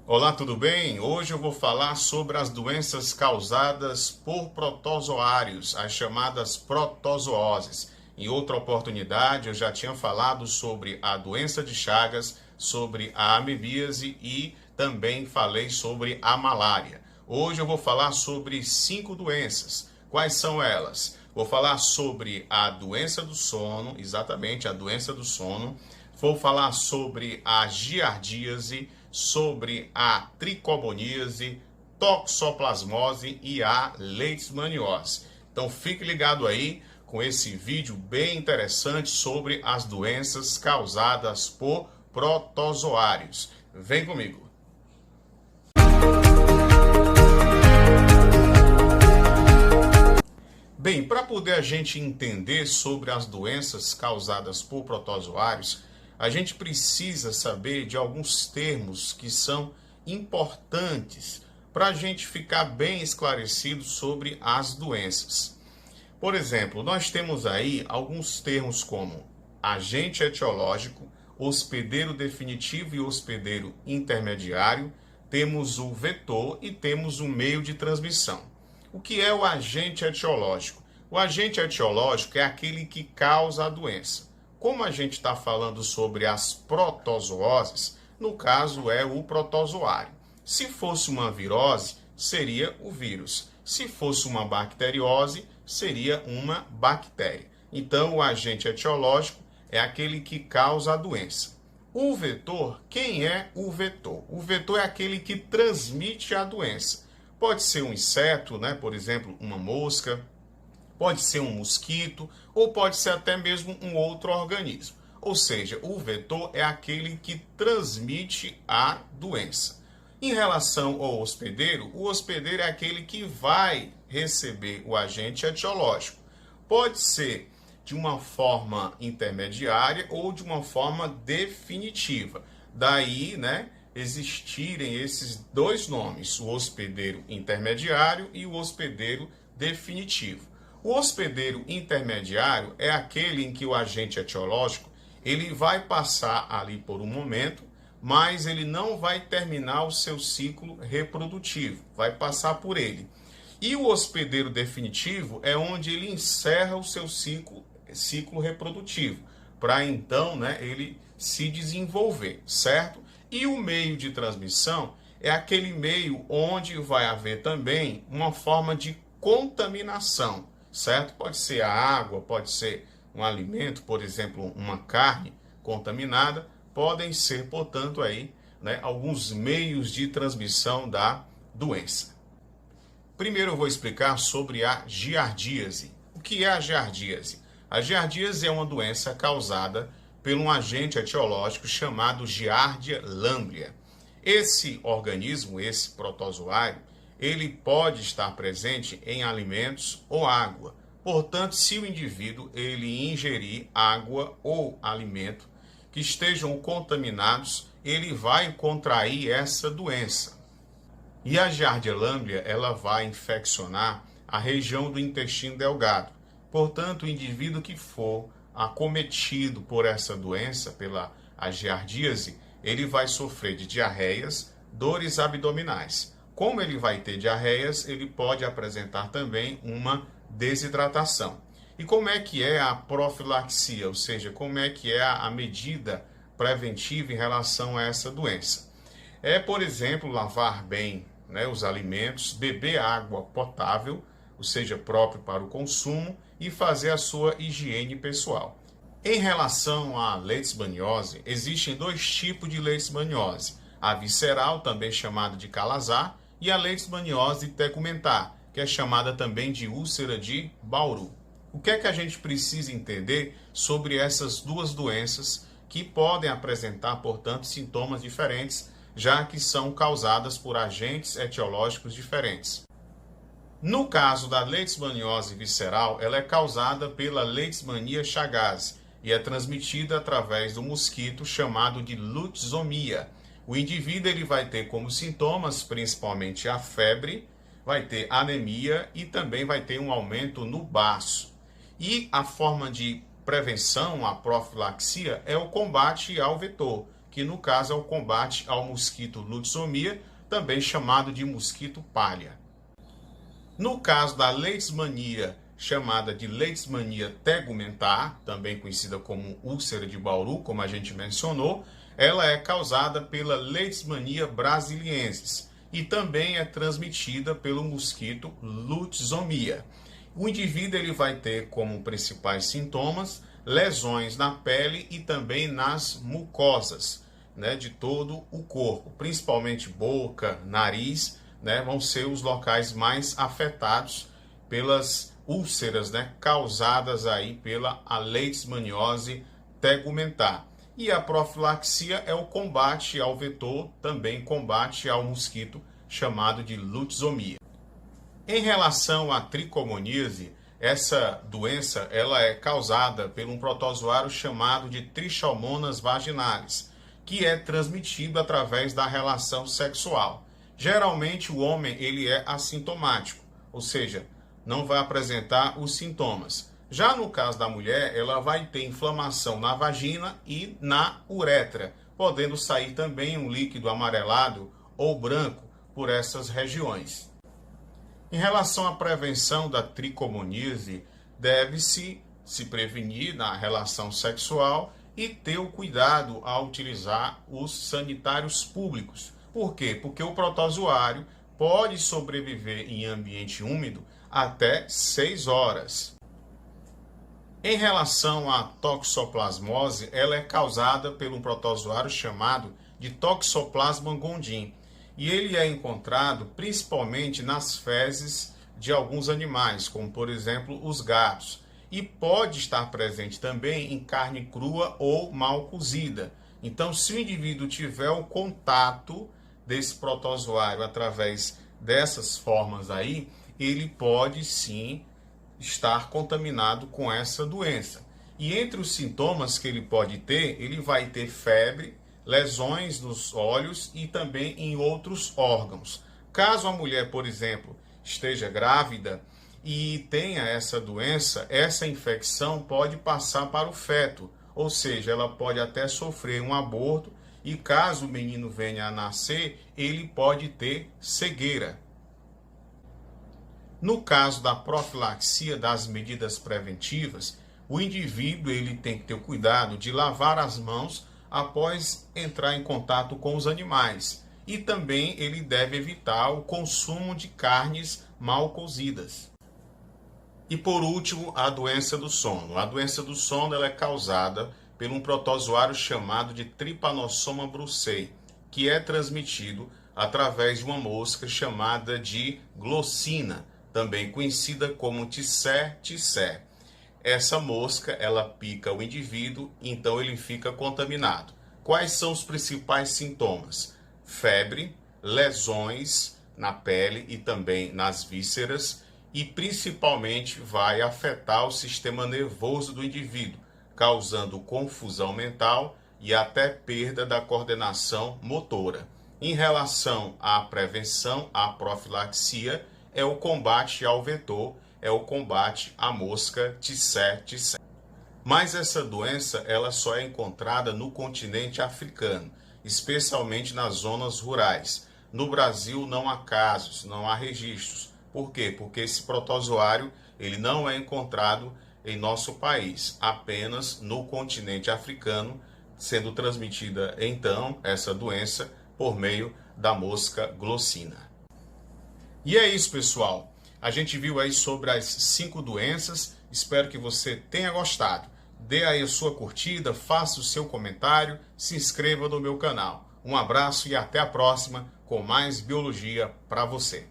Olá, tudo bem? Hoje eu vou falar sobre as doenças causadas por protozoários, as chamadas protozooses. Em outra oportunidade, eu já tinha falado sobre a doença de Chagas, sobre a amebíase e também falei sobre a malária. Hoje eu vou falar sobre 5 doenças. Quais são elas? Vou falar sobre a doença do sono, exatamente a doença do sono. Vou falar sobre a giardíase, sobre a tricomoníase, toxoplasmose e a leishmaniose. Então fique ligado aí com esse vídeo bem interessante sobre as doenças causadas por protozoários. Vem comigo! Bem, para poder a gente entender sobre as doenças causadas por protozoários, a gente precisa saber de alguns termos que são importantes para a gente ficar bem esclarecido sobre as doenças. Por exemplo, nós temos aí alguns termos como agente etiológico, hospedeiro definitivo e hospedeiro intermediário, temos o vetor e temos o meio de transmissão. O que é o agente etiológico? O agente etiológico é aquele que causa a doença. Como a gente está falando sobre as protozooses, no caso é o protozoário. Se fosse uma virose, seria o vírus. Se fosse uma bacteriose, seria uma bactéria. Então, o agente etiológico é aquele que causa a doença. O vetor, quem é o vetor? O vetor é aquele que transmite a doença. Pode ser um inseto, né? Por exemplo, uma mosca, pode ser um mosquito, ou pode ser até mesmo um outro organismo. Ou seja, o vetor é aquele que transmite a doença. Em relação ao hospedeiro, o hospedeiro é aquele que vai receber o agente etiológico. Pode ser de uma forma intermediária ou de uma forma definitiva. Daí, né, existirem esses dois nomes, o hospedeiro intermediário e o hospedeiro definitivo. O hospedeiro intermediário é aquele em que o agente etiológico ele vai passar ali por um momento, mas ele não vai terminar o seu ciclo reprodutivo, vai passar por ele. E o hospedeiro definitivo é onde ele encerra o seu ciclo reprodutivo, para então, né, ele se desenvolver, certo? E o meio de transmissão é aquele meio onde vai haver também uma forma de contaminação, certo? Pode ser a água, pode ser um alimento, por exemplo, uma carne contaminada, podem ser, portanto, aí, né, alguns meios de transmissão da doença. Primeiro eu vou explicar sobre a giardíase. O que é a giardíase? A giardíase é uma doença causada por um agente etiológico chamado Giardia lamblia. Esse organismo, esse protozoário, ele pode estar presente em alimentos ou água. Portanto, se o indivíduo ele ingerir água ou alimento que estejam contaminados, ele vai contrair essa doença. E a Giardia lamblia, ela vai infeccionar a região do intestino delgado. Portanto, o indivíduo que for acometido por essa doença, pela giardíase, ele vai sofrer de diarreias, dores abdominais. Como ele vai ter diarreias, ele pode apresentar também uma desidratação. E como é que é a profilaxia, ou seja, como é que é a medida preventiva em relação a essa doença? É, por exemplo, lavar bem, né, os alimentos, beber água potável, ou seja, próprio para o consumo, e fazer a sua higiene pessoal. Em relação à leishmaniose, existem dois tipos de leishmaniose. A visceral, também chamada de calazar, e a leishmaniose tegumentar, que é chamada também de úlcera de Bauru. O que é que a gente precisa entender sobre essas duas doenças que podem apresentar, portanto, sintomas diferentes, já que são causadas por agentes etiológicos diferentes? No caso da leishmaniose visceral, ela é causada pela Leishmania chagas e é transmitida através do mosquito chamado de lutzomia. O indivíduo ele vai ter como sintomas principalmente a febre, vai ter anemia e também vai ter um aumento no baço. E a forma de prevenção, a profilaxia, é o combate ao vetor, que no caso é o combate ao mosquito Lutzomia, também chamado de mosquito palha. No caso da leishmania, chamada de leishmania tegumentar, também conhecida como úlcera de Bauru, como a gente mencionou, ela é causada pela Leishmania brasiliensis e também é transmitida pelo mosquito Lutzomia. O indivíduo ele vai ter como principais sintomas lesões na pele e também nas mucosas, né, de todo o corpo, principalmente boca, nariz, né, vão ser os locais mais afetados pelas úlceras, né, causadas aí pela leishmaniose tegumentar. E a profilaxia é o combate ao vetor, também combate ao mosquito chamado de Lutzomia. Em relação à tricomoníase, essa doença ela é causada por um protozoário chamado de Trichomonas vaginalis, que é transmitido através da relação sexual. Geralmente o homem ele é assintomático, ou seja, não vai apresentar os sintomas. Já no caso da mulher, ela vai ter inflamação na vagina e na uretra, podendo sair também um líquido amarelado ou branco por essas regiões. Em relação à prevenção da tricomoníase, deve-se se prevenir na relação sexual e ter o cuidado ao utilizar os sanitários públicos. Por quê? Porque o protozoário pode sobreviver em ambiente úmido até 6 horas. Em relação à toxoplasmose, ela é causada por um protozoário chamado de Toxoplasma gondii. E ele é encontrado principalmente nas fezes de alguns animais, como por exemplo os gatos. E pode estar presente também em carne crua ou mal cozida. Então, se o indivíduo tiver o contato desse protozoário através dessas formas aí, ele pode sim estar contaminado com essa doença. E entre os sintomas que ele pode ter, ele vai ter febre, lesões nos olhos e também em outros órgãos. Caso a mulher, por exemplo, esteja grávida e tenha essa doença, essa infecção pode passar para o feto, ou seja, ela pode até sofrer um aborto e caso o menino venha a nascer, ele pode ter cegueira. No caso da profilaxia das medidas preventivas, o indivíduo ele tem que ter o cuidado de lavar as mãos após entrar em contato com os animais. E também ele deve evitar o consumo de carnes mal cozidas. E por último, a doença do sono. A doença do sono ela é causada por um protozoário chamado de Trypanosoma brucei, que é transmitido através de uma mosca chamada de glossina, também conhecida como tissé. Essa mosca, ela pica o indivíduo, então ele fica contaminado. Quais são os principais sintomas? Febre, lesões na pele e também nas vísceras e principalmente vai afetar o sistema nervoso do indivíduo, causando confusão mental e até perda da coordenação motora. Em relação à prevenção, à profilaxia, é o combate ao vetor, é o combate à mosca tissé. Mas essa doença ela só é encontrada no continente africano, especialmente nas zonas rurais. No Brasil não há casos, não há registros. Por quê? Porque esse protozoário ele não é encontrado em nosso país, apenas no continente africano, sendo transmitida então essa doença por meio da mosca glossina. E é isso, pessoal. A gente viu aí sobre as 5 doenças. Espero que você tenha gostado. Dê aí a sua curtida, faça o seu comentário, se inscreva no meu canal. Um abraço e até a próxima com mais biologia para você.